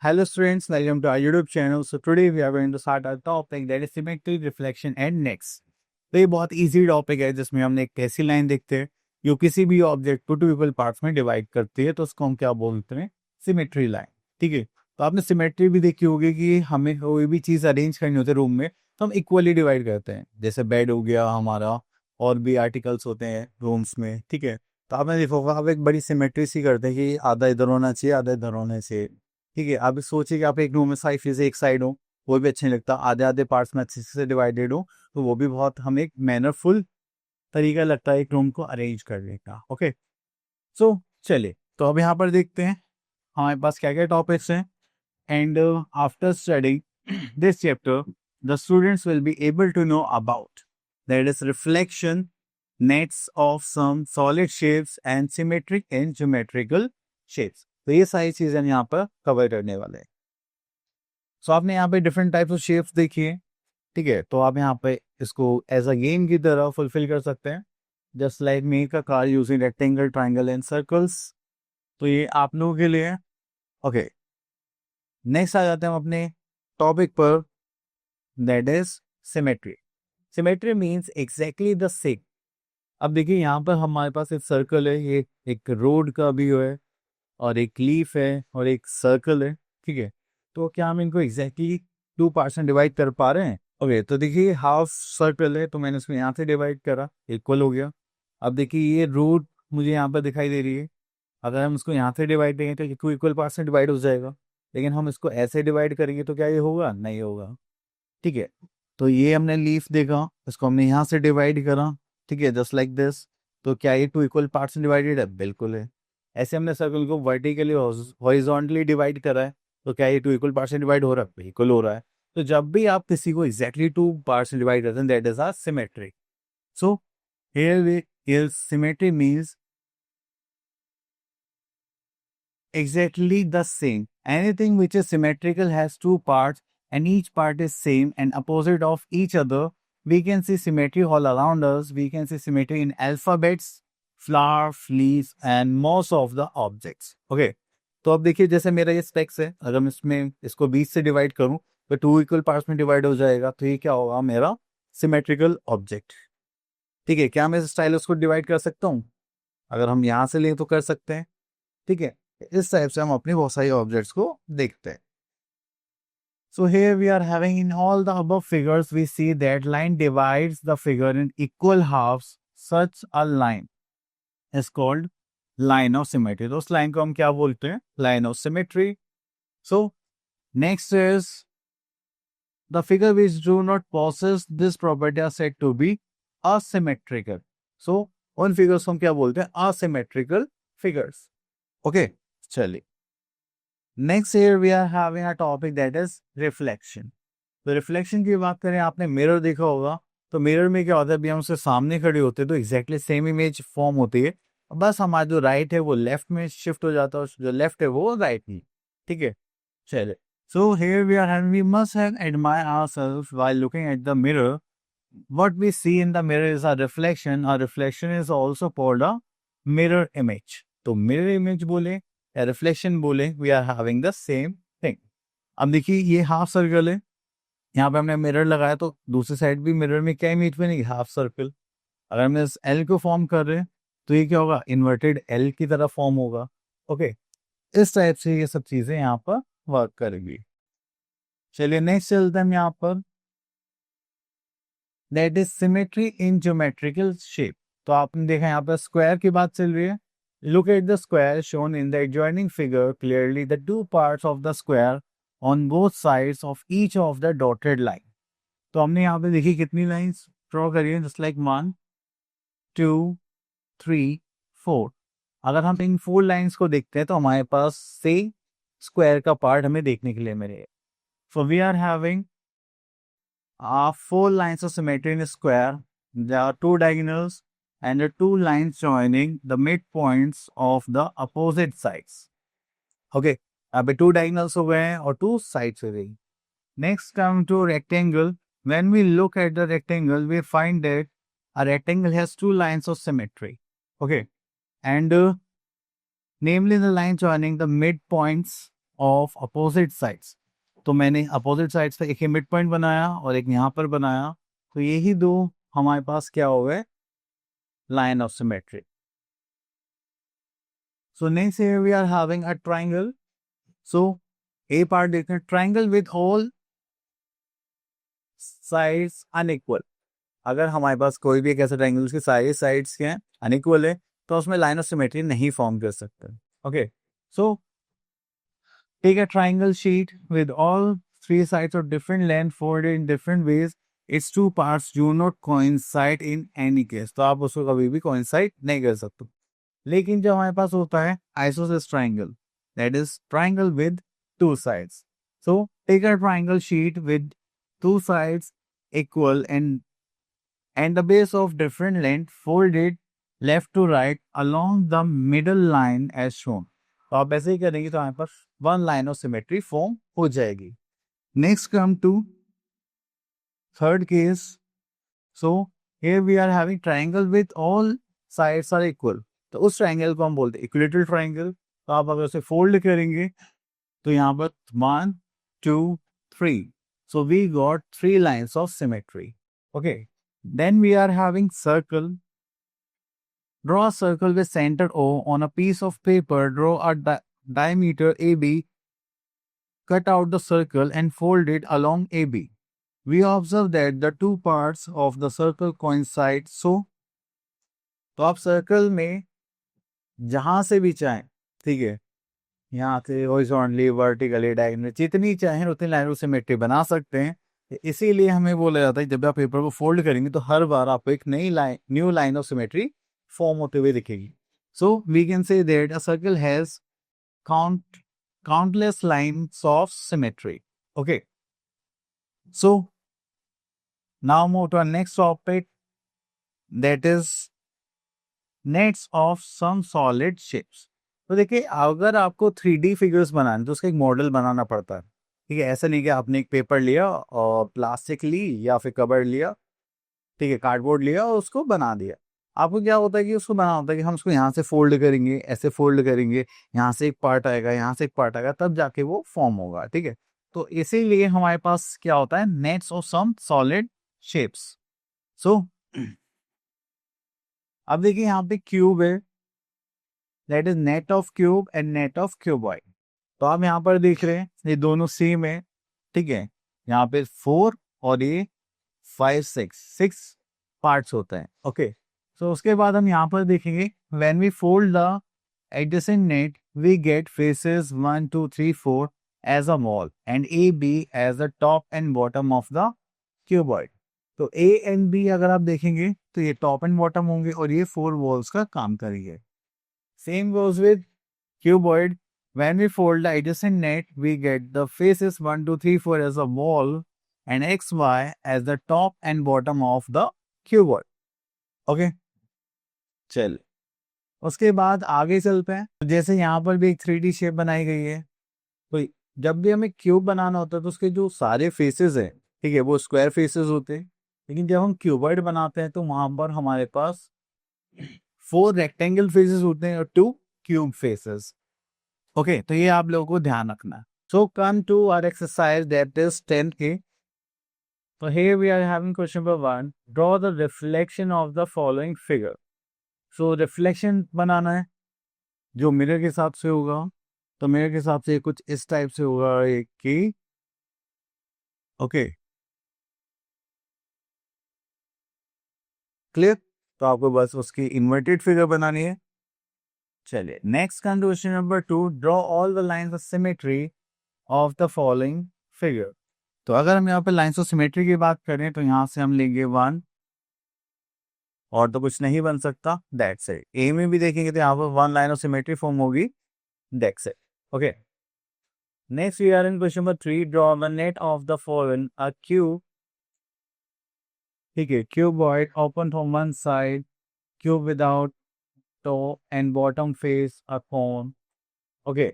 Hello students, welcome to our YouTube channel. So today we are going to start our topic that is symmetry, reflection and next. तो ये बहुत easy topic है जिसमें हमने एक ऐसी लाइन देखते हैं जो किसी भी ऑब्जेक्ट को टू इक्वल पार्ट्स में डिवाइड करती है, तो उसको हम क्या बोलते हैं, सिमेट्री लाइन। ठीक है, तो आपने सिमेट्री भी देखी होगी कि हमें कोई भी चीज़ अरेंज करनी होती है रूम में तो हम इक्वली डिवाइड करते हैं, जैसे बेड हो गया हमारा, और भी आर्टिकल्स होते हैं रूम्स में। ठीक है, तो आपने देखा होगा आप एक बड़ी सिमेट्री सी करते हैं कि आधा इधर होना चाहिए, आधा इधर होना चाहिए। ठीक है, आप सोचिए कि आप एक रूम में सारी चीज़ें एक साइड हो, वो भी अच्छे नहीं लगता। आधे आधे पार्ट्स में अच्छे से डिवाइडेड हो तो वो भी बहुत हमें एक मैनरफुल तरीका लगता है एक रूम को अरेंज करने का। ओके, सो चलिए तो अब यहाँ पर देखते हैं हमारे पास क्या क्या टॉपिक्स हैं। And after studying this chapter the students will be able to know about that is reflection, nets of some solid shapes and symmetric and geometrical shapes. तो ये सारी चीजें यहाँ पर कवर करने वाले हैं। सो आपने यहाँ पे डिफरेंट टाइप्स ऑफ शेप्स देखी है। ठीक है, तो आप यहाँ पे इसको एज अ गेम की तरह फुलफिल कर सकते हैं, just like make a car using rectangle, triangle and circles. तो ये आप लोगों के लिए। ओके, नेक्स्ट आ जाते हैं हम अपने टॉपिक पर, that is symmetry. Symmetry means exactly the same. अब देखिए यहाँ पर हमारे पास एक सर्कल है, ये एक रोड का भी है और एक लीफ है और एक सर्कल है। ठीक है, तो क्या हम इनको एग्जैक्टली 2 पार्ट्स में डिवाइड कर पा रहे हैं? ओके, तो देखिए हाफ सर्कल है तो मैंने इसको यहाँ से डिवाइड करा, इक्वल हो गया। अब देखिए ये रोड मुझे यहाँ पर दिखाई दे रही है, अगर हम इसको यहाँ से डिवाइड देंगे तो ये 2 इक्वल पार्ट्स में डिवाइड हो जाएगा, लेकिन हम इसको ऐसे डिवाइड करेंगे तो क्या ये होगा? नहीं होगा। ठीक है, तो ये हमने लीफ देखा, इसको हमने यहाँ से डिवाइड करा। ठीक है, जस्ट लाइक दिस। तो क्या ये 2 इक्वल पार्ट्स में डिवाइडेड है? बिल्कुल है। ऐसे हमने सर्कल को वर्टिकली हॉरिजॉन्टली डिवाइड करा है, तो क्या ये 2 इक्वल पार्ट्स में डिवाइड हो रहा है? बिल्कुल हो रहा है। तो जब भी आप किसी को एग्जैक्टली 2 पार्ट्स में डिवाइड करते हैं, that is are symmetry. So here symmetry means exactly the same. Anything which is symmetrical has 2 parts and each part is same and opposite of each other. We can see symmetry all around us. We can see symmetry in alphabets, flower, leaves and most of the objects. Okay. तो अब देखिए जैसे मेरा ये specs है, अगर मैं इसमें इसको 20 से डिवाइड करूं तो 2 इक्वल पार्ट्स में डिवाइड हो जाएगा, तो ये क्या होगा? मेरा सिमेट्रिकल ऑब्जेक्ट। ठीक है, क्या मैं स्टाइलस को डिवाइड कर सकता हूँ? अगर हम यहाँ से लें तो कर सकते हैं। ठीक है, इस टाइप से हम अपने बहुत सारे ऑब्जेक्ट्स को देखते हैं। So here we are having in all the above figures, we see that line divides the figure in equal halves. Such a line is called line of symmetry. तो उस लाइन को हम क्या बोलते हैं? Line of symmetry. So next is the figure which do not possess this property are said to be asymmetrical. So उन figures को हम क्या बोलते हैं? Asymmetrical figures. Okay, चलिए next here we are having a topic that is reflection. तो reflection की बात करें, आपने मिरर देखा होगा, तो मिरर में क्या होता है, अभी हम उसके सामने खड़े होते हैं तो एग्जैक्टली सेम इमेज फॉर्म होती है, बस हमारा जो राइट है वो लेफ्ट में शिफ्ट हो जाता है और जो लेफ्ट है वो राइट में। ठीक है, चलिए। So here we are having, we must have admire ourselves while looking at the mirror. What we see in the mirror is a reflection. A reflection is also called a mirror image. तो mirror image बोले या reflection बोले, we are having the same thing. अब देखिए ये half circle है, यहाँ पे हमने मिरर लगाया तो दूसरी साइड भी मिरर में क्या इमेज बनेगी? Half circle. अगर हम इस एल को फॉर्म कर रहे हैं तो ये क्या होगा? इन्वर्टेड एल की तरह फॉर्म होगा। ओके, इस टाइप से ये सब चीजें यहाँ पर वर्क करेंगी। चलिए नेक्स्ट चलते हैं हम यहाँ पर, that is symmetry in geometrical shape. तो आपने देखा यहाँ पर स्क्वायर की बात चल रही है। Look at the square shown in the adjoining figure. Clearly, the 2 parts of the square on both sides of each of the dotted line. तो हमने यहाँ पे देखी कितनी लाइंस ड्रॉ करी है? Just like 1 2 3 4। अगर हम इन 4 लाइंस को देखते हैं तो हमारे पास से स्क्वायर का पार्ट हमें देखने के लिए मिले। So we are having 4 lines of symmetry in a square. There are 2 diagonals and the 2 lines joining the midpoints of the opposite sides. Okay, अब 2 diagonals हो गए हैं और 2 sides हो गई। Next come to rectangle. When we look at the rectangle, we find that a rectangle has 2 lines of symmetry. Okay, and namely the line joining the midpoints of opposite sides. तो मैंने opposite sides पे एक ही mid point बनाया और एक यहाँ पर बनाया, तो यही दो हमारे पास क्या हो गए, line of symmetry. So next here we are having a triangle. So a part देखते हैं, triangle with all sides unequal. अगर हमारे पास कोई भी एक ऐसा ट्रायंगल उसकी सारी साइड्स क्या है, अनइक्वल है, तो उसमें लाइन ऑफ सिमेट्री नहीं फॉर्म कर सकते। Okay, so take a triangle sheet with all three sides of different length folded in different ways. Its two parts do not coincide in any case. तो आप उसको कभी भी coincide नहीं कर सकते। लेकिन जो हमारे पास होता है isosceles triangle, that is triangle with two sides. So take a triangle sheet with two sides equal and the base of different length folded left to right along the middle line as shown. तो आप ऐसे ही करेंगे तो हमारे पास one line of symmetry form हो जाएगी। Next come to third case. So here we are having triangle with all sides are equal. तो उस ट्रायंगल को हम बोलते हैं इक्विलेटरल ट्रायंगल। तो आप अगर उसे फोल्ड करेंगे तो यहाँ पर 1 2 3, so we got three lines of symmetry. Okay, then we are having circle. Draw a circle with center O on a piece of paper. Draw a diameter AB. Cut out the circle and fold it along AB. We observe that the two parts of the circle coincide. So, तो आप circle में जहां से भी चाहें, ठीक है, यहाँ से हॉरिजॉन्टली, वर्टिकली, डायगोनली, जितनी चाहें उतनी लाइन ऑफ सिमेट्री बना सकते हैं। इसीलिए हमें बोला जाता है जब आप पेपर को फोल्ड करेंगे तो हर बार आपको एक new line of symmetry form होते हुए दिखेगी। So we can say that a circle has countless lines of symmetry. Okay, so now move to our next topic, that is nets of some solid shapes. तो देखिए, अगर आपको 3D figures बनाने तो उसका एक मॉडल बनाना पड़ता है। ठीक है, ऐसा नहीं कि आपने एक पेपर लिया और प्लास्टिक ली या फिर कवर लिया, ठीक है, कार्डबोर्ड लिया और उसको बना दिया। आपको क्या होता है कि उसको बना होता है कि हम उसको यहाँ से फोल्ड करेंगे, ऐसे फोल्ड करेंगे, यहाँ से एक पार्ट आएगा, यहाँ से एक पार्ट आएगा, तब जाके वो फॉर्म होगा। ठीक है, तो इसीलिए हमारे पास क्या होता है, nets of some solid shapes. So अब देखिए यहाँ पे क्यूब है, that is net of cube and net of cuboid. तो आप यहाँ पर देख रहे हैं ये दोनों सेम है। ठीक है, यहाँ पे 4 और ये 5 6 पार्ट्स होता है। ओके, सो उसके बाद हम यहाँ पर देखेंगे when we fold the adjacent net we get faces 1 2 3 4 as a wall and A B as the top and bottom of the cuboid. तो ए एंड बी अगर आप देखेंगे तो ये टॉप एंड बॉटम होंगे और ये 4 वॉल्स का काम करेंगे। Same goes with cuboid. When we fold the adjacent net, we get the faces 1 2 3 4 as a wall and xy as the top and bottom of the cuboid. Okay, चल उसके बाद आगे चलते हैं। तो जैसे यहाँ पर भी एक 3D शेप बनाई गई है, तो जब भी हमें क्यूब बनाना होता है तो उसके जो सारे फेसेस हैं, ठीक है, वो स्क्वायर फेसेस होते हैं। लेकिन जब हम क्यूबॉइड बनाते हैं तो वहां पर हमारे पास 4 रेक्टेंगल फेसेस होते हैं और 2 क्यूब फेसेस। ओके, तो ये आप लोगों को ध्यान रखना है। So come to our exercise that is 10A. So here we are having question number 1. Draw the reflection of the following figure. So reflection बनाना है जो मिरर के हिसाब से होगा। तो मिरर के हिसाब से कुछ इस टाइप से होगा एक की। Okay, clear? तो आपको बस उसकी इन्वर्टेड फिगर बनानी है। चलिए next question number 2. Draw all the lines of symmetry of the following figure. तो अगर हम यहाँ पे लाइंस ऑफ सिमेट्री की बात करें तो यहाँ से हम लेंगे 1 और तो कुछ नहीं बन सकता, दैट्स इट। ए में भी देखेंगे तो यहाँ पर 1 लाइन ऑफ सिमेट्री फॉर्म होगी, that's it. Okay, next we are in question number 3. Draw the net of the following a cube. ठीक है, cuboid open from one side, cube without top and bottom face a cone. Okay,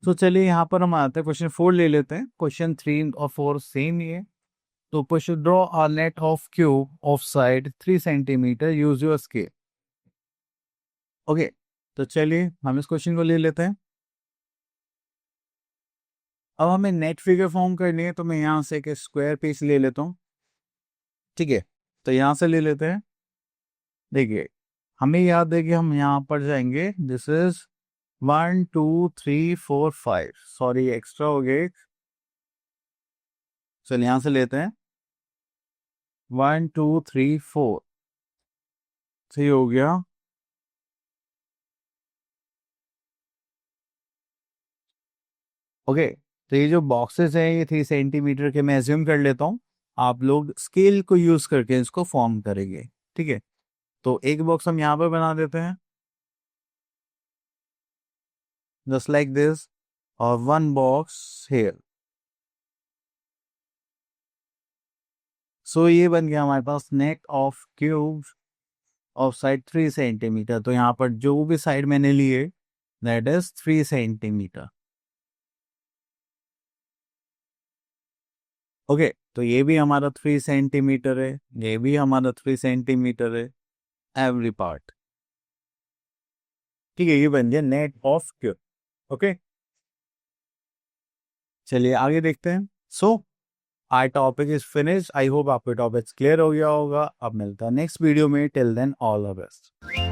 तो चलिए यहाँ पर हम आते हैं question 4 ले लेते हैं। क्वेश्चन 3 और 4 सेम ही है। तो push draw a net of cube of side 3 centimetre, use your scale. Okay, तो चलिए हम इस क्वेश्चन को ले लेते हैं। अब हमें नेट फिगर फॉर्म करनी है, तो मैं यहाँ से एक स्क्वायर पीस ले लेता हूँ, ठीक है। तो यहाँ से ले लेते हैं। देखिए हमें याद है कि हम यहाँ पर जाएंगे, दिस इज 1 2 3 4 5, सॉरी एक्स्ट्रा हो गए। चल यहाँ से लेते हैं, 1 2 3 4, 3 हो गया। ओके, तो ये जो बॉक्सेस हैं ये 3 सेंटीमीटर के मैं एज्यूम कर लेता हूँ। आप लोग स्केल को यूज करके इसको फॉर्म करेंगे, ठीक है। तो एक बॉक्स हम यहाँ पर बना देते हैं, जस्ट लाइक दिस, और वन बॉक्स हेयर। सो ये बन गया हमारे पास net of cube of side 3 centimetre. तो यहाँ पर जो भी साइड मैंने लिए दैट इज 3 सेंटीमीटर। ओके, तो ये भी हमारा 3 सेंटीमीटर है, ये भी हमारा 3 सेंटीमीटर है, एवरी पार्ट, ठीक है। ये बन गया नेट ऑफ क्यूब। ओके, चलिए आगे देखते हैं। So our topic is finish. I hope आपके टॉपिक क्लियर हो गया होगा। अब मिलता है नेक्स्ट वीडियो में, till then all the best.